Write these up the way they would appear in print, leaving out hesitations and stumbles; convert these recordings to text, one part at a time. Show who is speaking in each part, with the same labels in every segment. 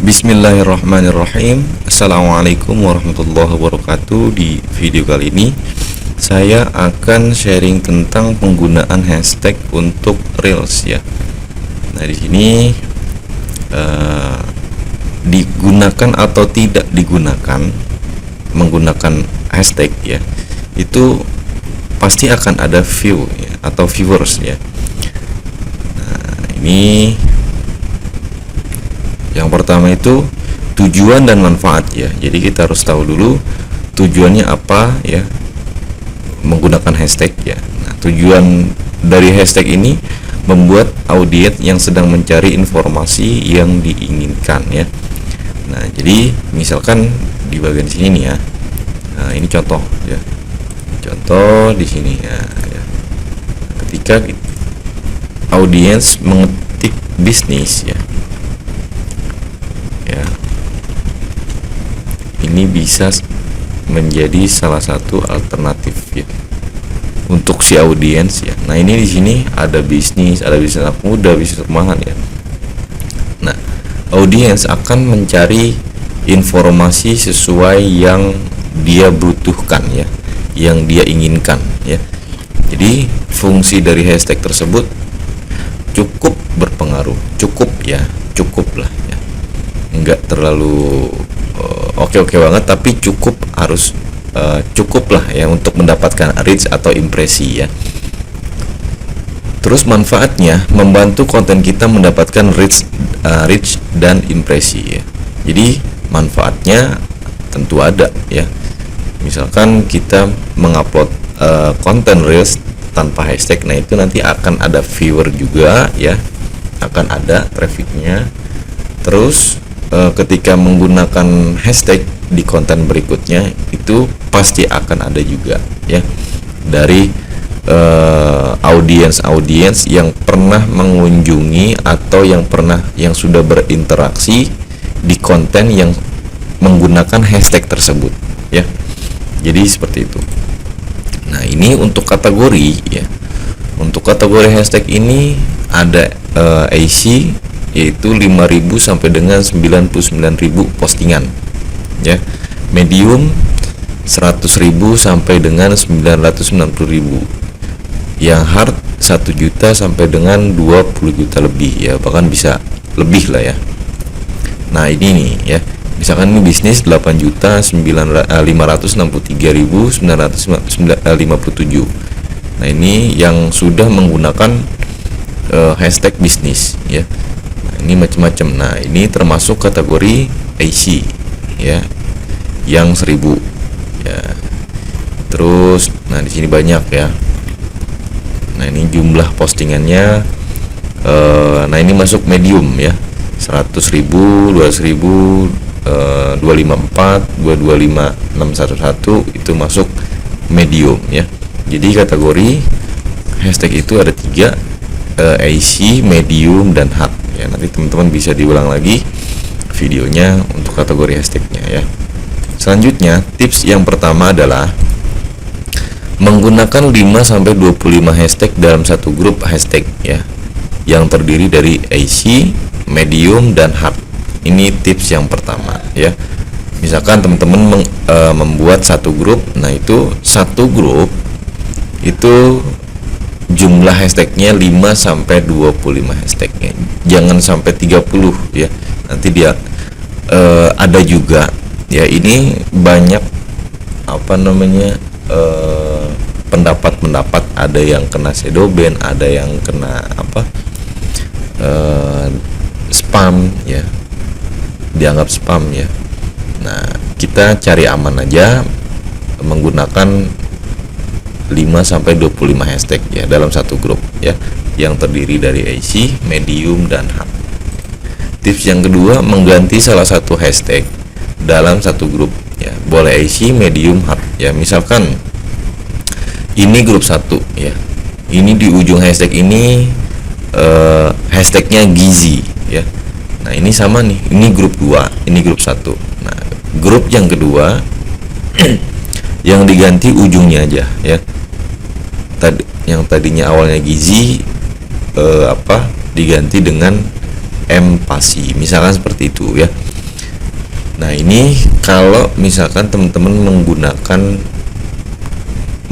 Speaker 1: Bismillahirrahmanirrahim. Assalamualaikum warahmatullahi wabarakatuh. Di video kali ini saya akan sharing tentang penggunaan hashtag untuk Reels ya. Nah, di sini digunakan atau tidak digunakan menggunakan hashtag ya, itu pasti akan ada view ya, atau viewers ya. Nah, ini yang pertama itu tujuan dan manfaat ya. Jadi kita harus tahu dulu tujuannya apa ya menggunakan hashtag ya. Nah, tujuan dari hashtag ini membuat audiens yang sedang mencari informasi yang diinginkan ya. Nah, jadi misalkan di bagian sini nih ya. Nah, ini contoh ya. Contoh di sini ya. Ketika audiens mengetik bisnis ya. Ini bisa menjadi salah satu alternatif ya untuk si audiens ya. Nah, ini di sini ada bisnis anak muda, bisnis rumahan ya. Nah, audiens akan mencari informasi sesuai yang dia butuhkan ya, yang dia inginkan ya. Jadi fungsi dari hashtag tersebut cukup berpengaruh, cukup lah ya. Enggak terlalu oke banget, tapi harus cukup lah ya untuk mendapatkan reach atau impresi ya. Terus manfaatnya membantu konten kita mendapatkan reach dan impresi ya. Jadi manfaatnya tentu ada ya. Misalkan kita mengupload konten reels tanpa hashtag, nah itu nanti akan ada viewer juga ya, akan ada trafficnya. Terus ketika menggunakan hashtag di konten berikutnya itu pasti akan ada juga ya dari audiens yang pernah mengunjungi atau yang sudah berinteraksi di konten yang menggunakan hashtag tersebut ya. Jadi seperti itu. Nah, ini untuk kategori ya. Untuk kategori hashtag ini ada AC yaitu 5.000 sampai dengan 99.000 postingan ya. Medium 100.000 sampai dengan 990.000. Yang hard 1 juta sampai dengan 20 juta lebih ya, bahkan bisa lebih lah ya. Nah, ini nih ya. Misalkan ini bisnis 8.563.957. Nah, ini yang sudah menggunakan hashtag bisnis ya. Ini macam-macam. Nah, ini termasuk kategori AC ya, yang 1000 ya. Terus nah di sini banyak ya. Nah, ini jumlah postingannya. Nah, ini masuk medium ya, 100.000, 200.000, 254, 225, 611 itu masuk medium ya. Jadi kategori hashtag itu ada 3, AC, medium, dan hard ya. Nanti teman-teman bisa diulang lagi videonya untuk kategori hashtagnya ya. Selanjutnya, tips yang pertama adalah menggunakan 5-25 hashtag dalam satu grup hashtag ya, yang terdiri dari AC, medium, dan hard. Ini tips yang pertama ya. Misalkan teman-teman membuat satu grup, nah itu satu grup itu jumlah hashtagnya 5-25 hashtagnya, jangan sampai 30 ya. Nanti dia ada juga ya, ini banyak pendapat ada yang kena shadow ban, ada yang kena spam ya, dianggap spam ya. Nah, kita cari aman aja menggunakan 5-25 hashtag ya dalam satu grup ya, yang terdiri dari AC, medium, dan hard. Tips yang kedua, mengganti salah satu hashtag dalam satu grup ya. Boleh AC, medium, hard ya. Misalkan ini grup 1 ya, ini di ujung hashtag ini hashtagnya Gizi ya. Nah, ini sama nih, ini grup 2, ini grup 1. Nah, grup yang kedua yang diganti ujungnya aja ya. Yang tadinya awalnya Gizi diganti dengan empati, misalkan seperti itu ya. ini kalau misalkan teman-teman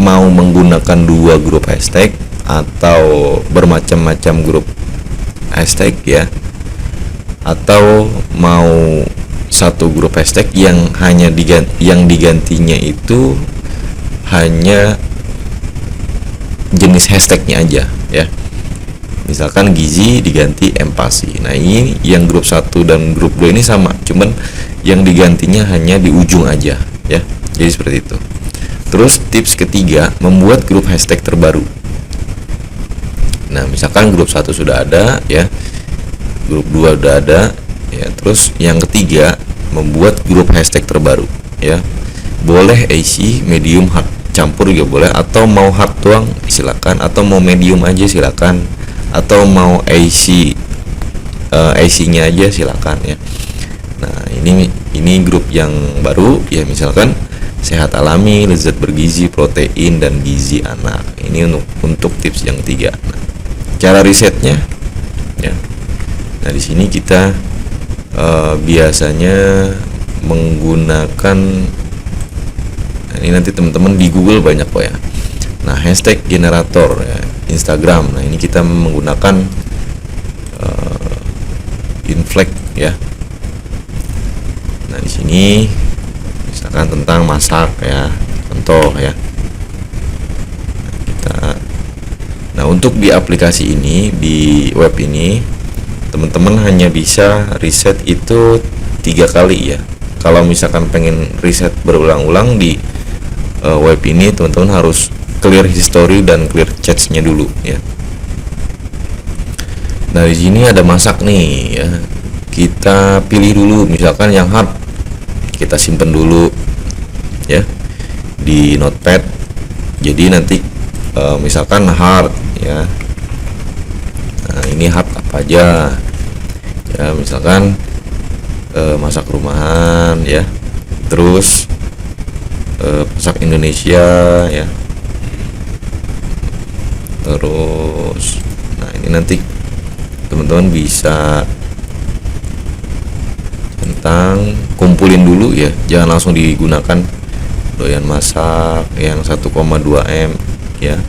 Speaker 1: mau menggunakan 2 grup hashtag atau bermacam-macam grup hashtag ya, atau mau satu grup hashtag yang digantinya itu hanya jenis hashtagnya aja ya. Misalkan gizi diganti empati. Nah, ini yang grup 1 dan grup 2 ini sama, cuman yang digantinya hanya di ujung aja ya. Jadi seperti itu. Terus tips ketiga, membuat grup hashtag terbaru. Nah, misalkan grup 1 sudah ada ya, grup 2 udah ada ya. Terus yang ketiga, membuat grup hashtag terbaru ya. Boleh AC, medium, hard, campur juga boleh, atau mau hard doang silakan, atau mau medium aja silakan, atau mau AC-nya aja silakan ya. Nah, ini grup yang baru ya, misalkan sehat alami, lezat bergizi, protein dan gizi anak. Ini untuk tips yang ketiga. Nah, cara risetnya ya. Nah, di sini kita biasanya menggunakan, nah, ini nanti teman-teman di Google banyak kok ya. Nah, hashtag generator ya, Instagram. Nah, ini kita menggunakan inflect ya. Nah, di sini misalkan tentang masak ya, contoh ya. Nah, untuk di aplikasi ini, di web ini, teman-teman hanya bisa riset itu 3 kali ya. Kalau misalkan pengen riset berulang-ulang di web ini, teman-teman harus clear history dan clear chats-nya dulu ya. Nah, di sini ada masak nih ya. Kita pilih dulu, misalkan yang hard kita simpen dulu ya di notepad. Jadi nanti misalkan hard ya. Nah, ini hard apa aja ya, misalkan masak rumahan ya, terus masak Indonesia ya, terus nah ini nanti teman-teman bisa tentang kumpulin dulu ya, jangan langsung digunakan doyan masak yang 1,2 M ya,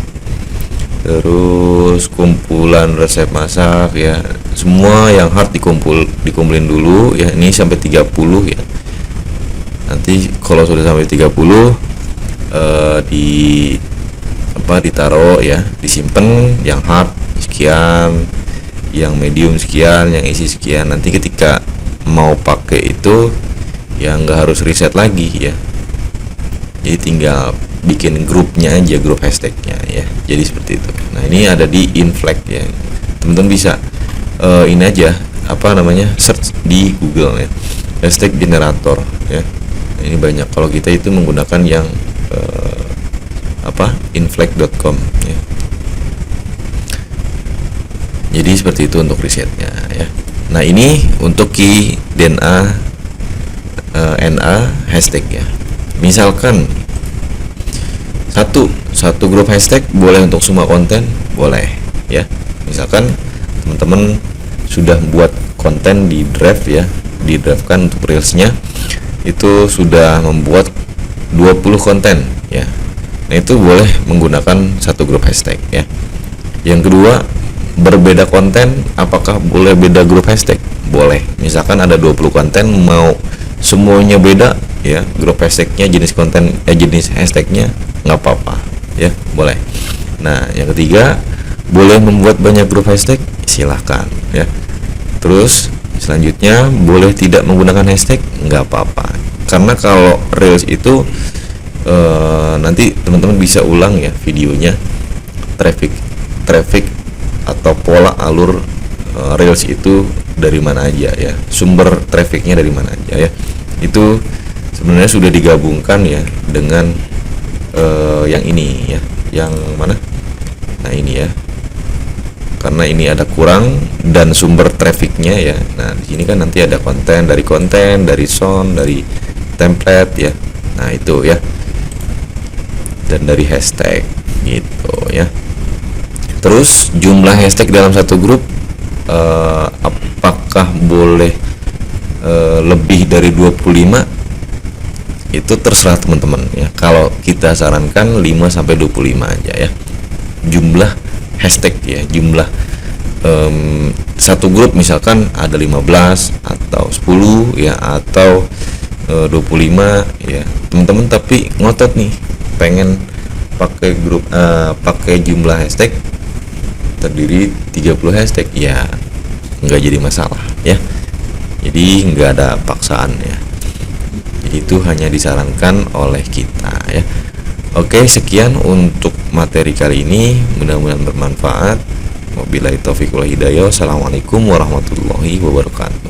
Speaker 1: terus kumpulan resep masak ya, semua yang hard dikumpulin dulu ya. Ini sampai 30 ya. Nanti kalau sudah sampai 30 ditaruh ya, disimpan yang hard sekian, yang medium sekian, yang isi sekian. Nanti ketika mau pakai itu ya nggak harus riset lagi ya, jadi tinggal bikin grupnya aja, grup hashtagnya ya. Jadi seperti itu. Nah, ini ada di inflect ya, teman-teman bisa ini aja search di Google ya, hashtag generator ya. Nah, ini banyak, kalau kita itu menggunakan yang inflect.com ya. Jadi seperti itu untuk risetnya ya. Nah, ini untuk key DNA NA hashtag ya. Misalkan satu grup hashtag boleh untuk semua konten, boleh ya. Misalkan teman-teman sudah buat konten di draft ya, di draft kan untuk reelsnya itu sudah membuat 20 konten ya. Nah, itu boleh menggunakan satu grup hashtag ya. Yang kedua, berbeda konten, apakah boleh beda grup hashtag? Boleh. Misalkan ada 20 konten, mau semuanya beda ya, grup hashtagnya, jenis konten jenis hashtagnya, nggak apa-apa ya, boleh. Nah, yang ketiga, boleh membuat banyak grup hashtag, silahkan ya. Terus selanjutnya, boleh tidak menggunakan hashtag, nggak apa-apa, karena kalau reels itu nanti teman-teman bisa ulang ya videonya, traffic atau pola alur reels itu dari mana aja ya, sumber trafficnya dari mana aja ya. Itu sebenarnya sudah digabungkan ya dengan yang ini ya, yang mana? Nah, ini ya, karena ini ada kurang dan sumber trafficnya ya. Nah, di sini kan nanti ada konten, dari sound, dari template ya. Nah, itu ya, dan dari hashtag gitu ya. Terus jumlah hashtag dalam satu grup, apakah boleh lebih dari 25 itu terserah teman-teman ya. Kalau kita sarankan 5 sampai 25 aja ya. Jumlah hashtag ya, jumlah satu grup misalkan ada 15 atau 10 ya, atau 25 ya teman-teman, tapi ngotot nih pengen pakai grup pakai jumlah hashtag terdiri 30 hashtag ya, nggak jadi masalah ya. Jadi nggak ada paksaan ya. Jadi itu hanya disarankan oleh kita ya. Oke, sekian untuk materi kali ini, mudah-mudahan bermanfaat. Wabillahi taufiq wal hidayah. Assalamualaikum warahmatullahi wabarakatuh.